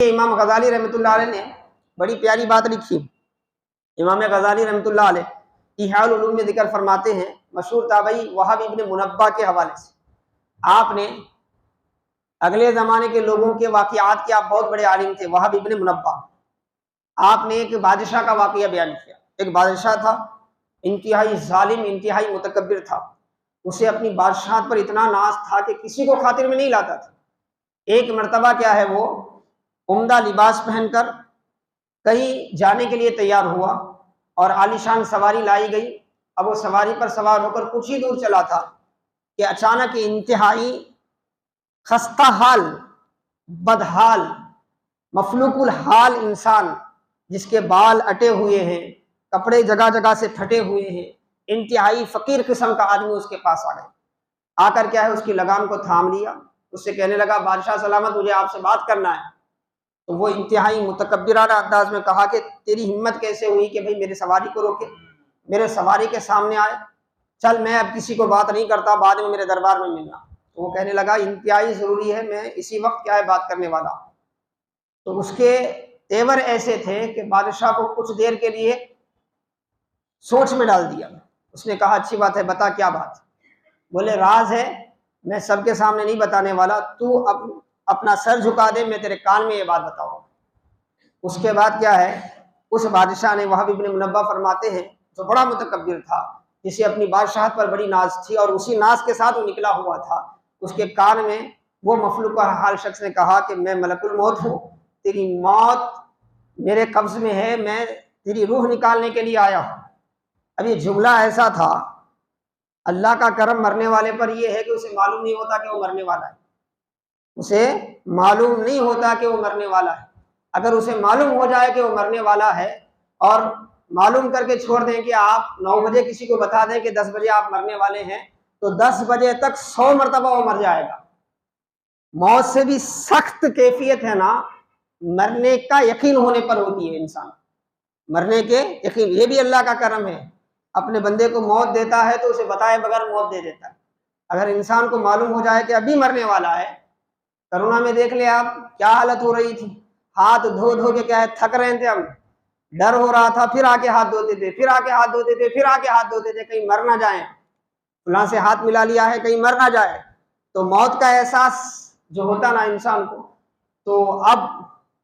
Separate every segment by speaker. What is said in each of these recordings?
Speaker 1: امام غزالی رحمۃ اللہ علیہ نے بڑی پیاری بات لکھی. امام غزالی رحمۃ اللہ علیہ احیاء العلوم میں ذکر فرماتے ہیں مشہور تابعی وہب ابن منبہ کے حوالے سے. آپ نے اگلے زمانے کے لوگوں کے واقعات کے آپ بہت بڑے عالم تھے. وہب ابن منبہ آپ نے ایک بادشاہ کا واقعہ بیان کیا. ایک بادشاہ تھا، انتہائی ظالم، انتہائی متکبر تھا. اسے اپنی بادشاہت پر اتنا ناز تھا کہ کسی کو خاطر میں نہیں لاتا تھا. ایک مرتبہ کیا ہے، وہ عمدہ لباس پہن کر کہیں جانے کے لیے تیار ہوا اور عالیشان سواری لائی گئی. اب وہ سواری پر سوار ہو کر کچھ ہی دور چلا تھا کہ اچانک انتہائی خستہ حال، بدحال، مفلوق الحال انسان جس کے بال اٹے ہوئے ہیں، کپڑے جگہ جگہ سے پھٹے ہوئے ہیں، انتہائی فقیر قسم کا آدمی اس کے پاس آ گئے. آ کر کیا ہے، اس کی لگام کو تھام لیا. اس سے کہنے لگا بادشاہ سلامت، مجھے آپ سے بات کرنا ہے. تو وہ انتہائی متکبرانہ انداز میں کہا کہ تیری ہمت کیسے ہوئی کہ بھئی میرے سواری کو روکے، میرے سواری کے سامنے آئے. چل میں اب کسی کو بات نہیں کرتا، بعد میں میرے دربار میں ملنا. تو وہ کہنے لگا انتہائی ضروری ہے، میں اسی وقت کیا ہے بات کرنے والا. تو اس کے تیور ایسے تھے کہ بادشاہ کو کچھ دیر کے لیے سوچ میں ڈال دیا. اس نے کہا اچھی بات ہے، بتا کیا بات. بولے راز ہے، میں سب کے سامنے نہیں بتانے والا، تو اپنا سر جھکا دے، میں تیرے کان میں یہ بات بتاؤں. اس کے بعد کیا ہے، اس بادشاہ نے، وہب ابن منبہ فرماتے ہیں، جو بڑا متکبر تھا، جسے اپنی بادشاہت پر بڑی ناز تھی اور اسی ناز کے ساتھ وہ نکلا ہوا تھا، اس کے کان میں وہ مفلوق حال شخص نے کہا کہ میں ملک الموت ہوں، تیری موت میرے قبض میں ہے، میں تیری روح نکالنے کے لیے آیا ہوں. اب یہ جملہ ایسا تھا، اللہ کا کرم مرنے والے پر یہ ہے کہ اسے معلوم نہیں ہوتا کہ وہ مرنے والا ہے. اسے معلوم نہیں ہوتا کہ وہ مرنے والا ہے. اگر اسے معلوم ہو جائے کہ وہ مرنے والا ہے اور معلوم کر کے چھوڑ دیں کہ آپ 9 بجے کسی کو بتا دیں کہ 10 بجے آپ مرنے والے ہیں، تو 10 بجے تک 100 مرتبہ وہ مر جائے گا. موت سے بھی سخت کیفیت ہے نا مرنے کا یقین ہونے پر ہوتی ہے. انسان مرنے کے یقین، یہ بھی اللہ کا کرم ہے. اپنے بندے کو موت دیتا ہے تو اسے بتائے بغیر موت دے دیتا ہے. اگر انسان کو معلوم ہو جائے کہ ابھی مرنے والا ہے، کرونا میں دیکھ لیں آپ کیا حالت ہو رہی تھی، ہاتھ دھو دھو کے کیا ہے تھک رہے تھے، ہم ڈر ہو رہا تھا، پھر آ کے ہاتھ دھوتے تھے، پھر آ کے ہاتھ دھوتے تھے، پھر آ کے ہاتھ دھوتے تھے، کہیں مر نہ جائیں، فلاں سے ہاتھ ملا لیا ہے کہیں مر نہ جائے. تو موت کا احساس جو ہوتا نا انسان کو، تو اب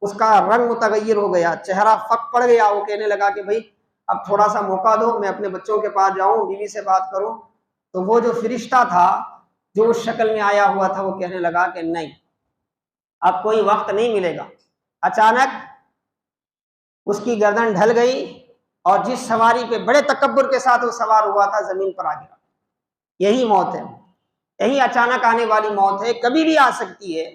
Speaker 1: اس کا رنگ متغیر ہو گیا، چہرہ فک پڑ گیا. وہ کہنے لگا کہ بھائی اب تھوڑا سا موقع دو، میں اپنے بچوں کے پاس جاؤں، بیوی سے بات کروں. تو وہ جو فرشتہ تھا جو اس شکل میں آیا ہوا تھا، وہ کہنے لگا کہ نہیں، اب کوئی وقت نہیں ملے گا. اچانک اس کی گردن ڈھل گئی اور جس سواری پہ بڑے تکبر کے ساتھ وہ سوار ہوا تھا زمین پر آ گیا. یہی موت ہے، یہی اچانک آنے والی موت ہے، کبھی بھی آ سکتی ہے.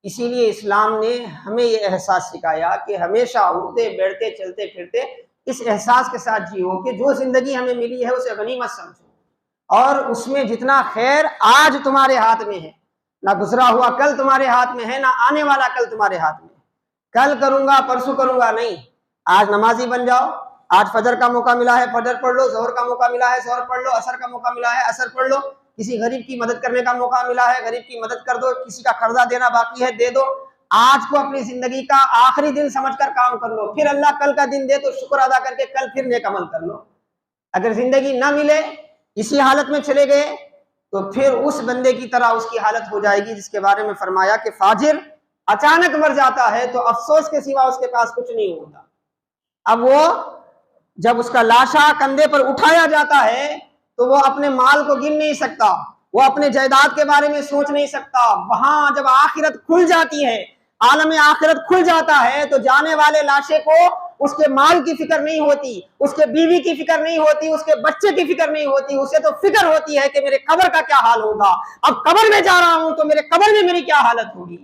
Speaker 1: اسی لیے اسلام نے ہمیں یہ احساس سکھایا کہ ہمیشہ اٹھتے بیٹھتے چلتے پھرتے اس احساس کے ساتھ جیو کہ جو زندگی ہمیں ملی ہے اسے غنیمت سمجھو، اور اس میں جتنا خیر آج تمہارے ہاتھ میں ہے، نہ گزرا ہوا کل تمہارے ہاتھ میں ہے، نہ آنے والا کل تمہارے ہاتھ میں ہے. کل کروں گا، پرسوں کروں گا، نہیں. آج نمازی بن جاؤ، آج فجر کا موقع ملا ہے فجر پڑھ لو، ظہر کا موقع ملا ہے ظہر پڑھ لو، عصر کا موقع ملا ہے عصر پڑھ لو، کسی غریب کی مدد کرنے کا موقع ملا ہے غریب کی مدد کر دو، کسی کا قرضہ دینا باقی ہے دے دو. آج کو اپنی زندگی کا آخری دن سمجھ کر کام کر لو، پھر اللہ کل کا دن دے تو شکر ادا کر کے کل پھر نیک عمل کر لو. اگر زندگی نہ ملے، اسی حالت میں چلے گئے، تو پھر اس بندے کی طرح اس کی حالت ہو جائے گی جس کے بارے میں فرمایا کہ فاجر اچانک مر جاتا ہے تو افسوس کے سوا اس کے پاس کچھ نہیں ہوتا. اب وہ جب اس کا لاشا کندھے پر اٹھایا جاتا ہے تو وہ اپنے مال کو گن نہیں سکتا، وہ اپنے جائیداد کے بارے میں سوچ نہیں سکتا. وہاں جب آخرت کھل جاتی ہے، عالم آخرت کھل جاتا ہے، تو جانے والے لاشے کو اس کے مال کی فکر نہیں ہوتی، اس کے بیوی کی فکر نہیں ہوتی، اس کے بچے کی فکر نہیں ہوتی. اسے تو فکر ہوتی ہے کہ میرے قبر کا کیا حال ہوگا، اب قبر میں جا رہا ہوں تو میرے قبر میں میری کیا حالت ہوگی.